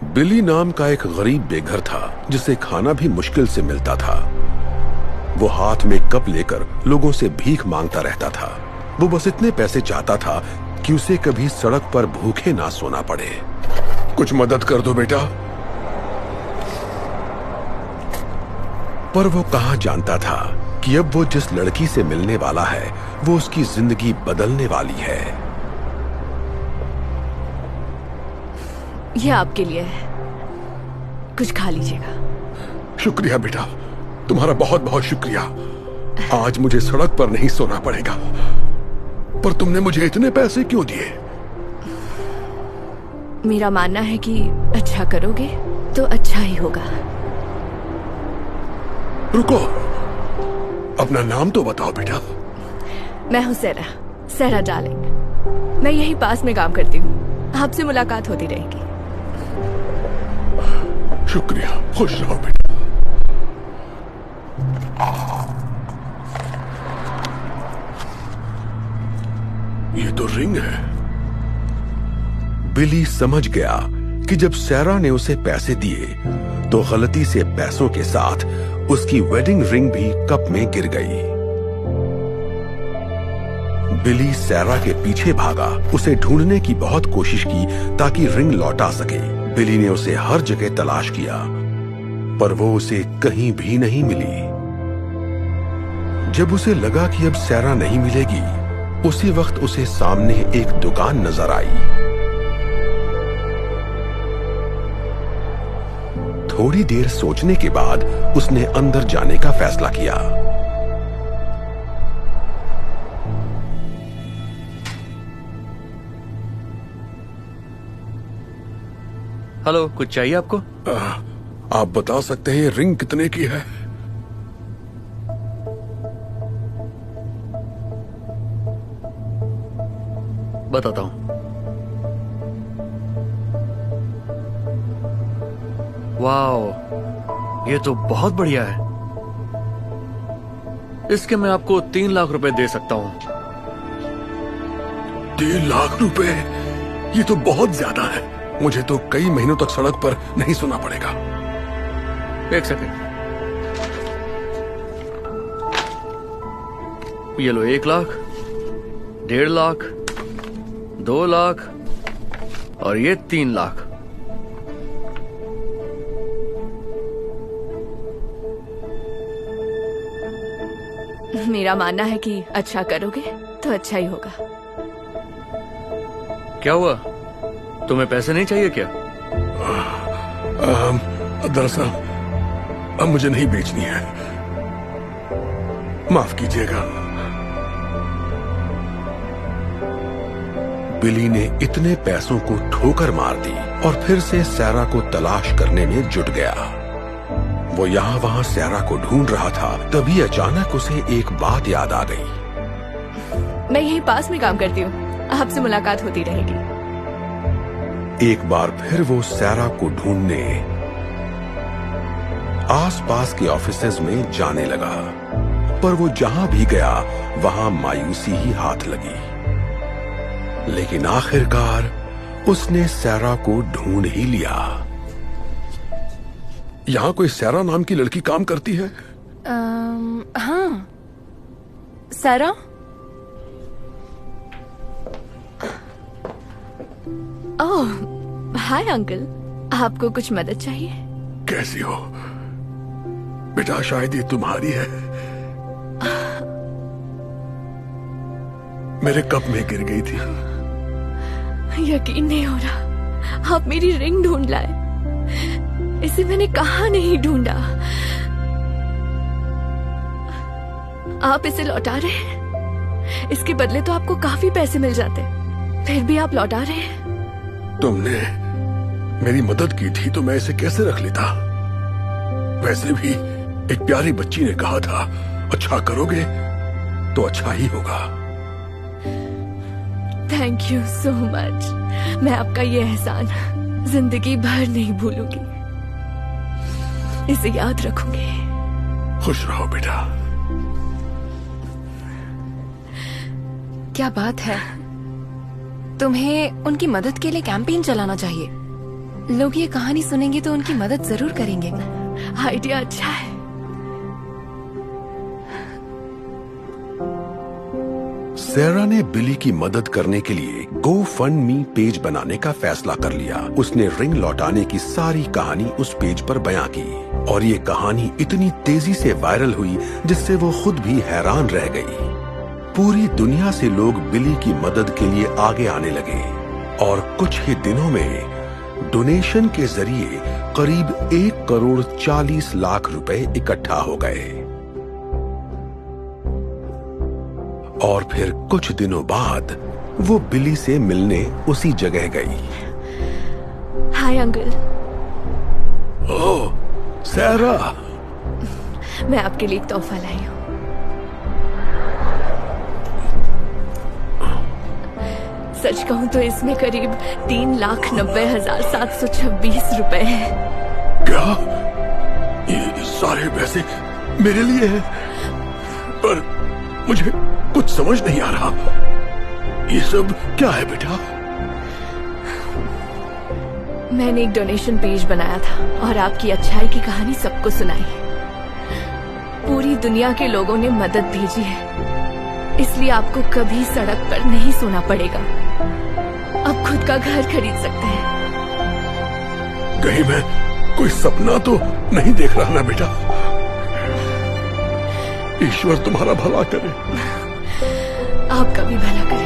बिली नाम का एक गरीब बेघर था जिसे खाना भी मुश्किल से मिलता था। वो हाथ में कप लेकर लोगों से भीख मांगता रहता था। वो बस इतने पैसे चाहता था कि उसे कभी सड़क पर भूखे ना सोना पड़े। कुछ मदद कर दो बेटा। पर वो कहाँ जानता था कि अब वो जिस लड़की से मिलने वाला है वो उसकी जिंदगी बदलने वाली है। ये आपके लिए है, कुछ खा लीजिएगा। शुक्रिया बेटा, तुम्हारा बहुत बहुत शुक्रिया। आज मुझे सड़क पर नहीं सोना पड़ेगा। पर तुमने मुझे इतने पैसे क्यों दिए? मेरा मानना है कि अच्छा करोगे तो अच्छा ही होगा। रुको, अपना नाम तो बताओ बेटा। मैं हूँ सेरा डार्लिंग। मैं यही पास में काम करती हूँ। आपसे मुलाकात होती रहेगी। शुक्रिया, खुश रहो बेटा। ये तो रिंग है। बिली समझ गया कि जब सेरा ने उसे पैसे दिए तो गलती से पैसों के साथ उसकी वेडिंग रिंग भी कप में गिर गई। बिली सेरा के पीछे भागा, उसे ढूंढने की बहुत कोशिश की ताकि रिंग लौटा सके। बिली ने उसे हर जगह तलाश किया पर वो उसे कहीं भी नहीं मिली। जब उसे लगा कि अब सेरा नहीं मिलेगी, उसी वक्त उसे सामने एक दुकान नजर आई। थोड़ी देर सोचने के बाद उसने अंदर जाने का फैसला किया। हेलो, कुछ चाहिए आपको? आप बता सकते हैं रिंग कितने की है? बताता हूं। वाओ, ये तो बहुत बढ़िया है। इसके मैं आपको 3 लाख रुपए दे सकता हूं। 3 लाख रुपए? ये तो बहुत ज्यादा है। मुझे तो कई महीनों तक सड़क पर नहीं सोना पड़ेगा। एक सेकंड, ये लो 1 लाख, 1.5 लाख, 2 लाख और ये 3 लाख। मेरा मानना है कि अच्छा करोगे तो अच्छा ही होगा। क्या हुआ, तुम्हें पैसे नहीं चाहिए क्या? दरअसल अब मुझे नहीं बेचनी है, माफ कीजिएगा। बिली ने इतने पैसों को ठोकर मार दी और फिर से सेरा को तलाश करने में जुट गया। वो यहाँ वहाँ सेरा को ढूंढ रहा था, तभी अचानक उसे एक बात याद आ गई। मैं यहीं पास में काम करती हूँ, आपसे मुलाकात होती रहेगी। एक बार फिर वो सेरा को ढूंढने आसपास के ऑफिसेज में जाने लगा, पर वो जहां भी गया वहां मायूसी ही हाथ लगी। लेकिन आखिरकार उसने सेरा को ढूंढ ही लिया। यहां कोई सेरा नाम की लड़की काम करती है? हाँ, सेरा। ओह, हाय अंकल, आपको कुछ मदद चाहिए? कैसी हो बेटा? शायद ये तुम्हारी है। मेरे कप में गिर गई थी। यकीन नहीं हो रहा, आप मेरी रिंग ढूंढ लाए। इसे मैंने कहाँ नहीं ढूंढा। आप इसे लौटा रहे हैं? इसके बदले तो आपको काफी पैसे मिल जाते, फिर भी आप लौटा रहे हैं। तुमने मेरी मदद की थी तो मैं इसे कैसे रख लेता? वैसे भी एक प्यारी बच्ची ने कहा था, अच्छा करोगे तो अच्छा ही होगा। Thank you so much. मैं आपका ये एहसान जिंदगी भर नहीं भूलूंगी, इसे याद रखूंगी। खुश रहो बेटा। क्या बात है, तुम्हें उनकी मदद के लिए कैंपेन चलाना चाहिए। लोग ये कहानी सुनेंगे तो उनकी मदद जरूर करेंगे। आइडिया अच्छा है। सैरा ने बिली की मदद करने के लिए GoFundMe पेज बनाने का फैसला कर लिया। उसने रिंग लौटाने की सारी कहानी उस पेज पर बयां की और ये कहानी इतनी तेजी से वायरल हुई जिससे वो खुद भी हैरान रह गई। पूरी दुनिया से लोग बिली की मदद के लिए आगे आने लगे और कुछ ही दिनों में डोनेशन के जरिए करीब 1,40,00,000 रुपए इकट्ठा हो गए। और फिर कुछ दिनों बाद वो बिली से मिलने उसी जगह गई। Hi uncle. ओह सैरा, मैं आपके लिए एक तोहफा लाई हूँ। सच कहूँ तो इसमें करीब 3,90,726 रुपए हैं। क्या ये सारे पैसे मेरे लिए हैं? पर मुझे कुछ समझ नहीं आ रहा। ये सब क्या है बेटा? मैंने एक डोनेशन पेज बनाया था और आपकी अच्छाई की कहानी सबको सुनाई। पूरी दुनिया के लोगों ने मदद भेजी है, इसलिए आपको कभी सड़क पर नहीं सोना पड़ेगा। अब खुद का घर खरीद सकते हैं। कहीं मैं कोई सपना तो नहीं देख रहा ना बेटा? ईश्वर तुम्हारा भला करे। आपका भी भला करे।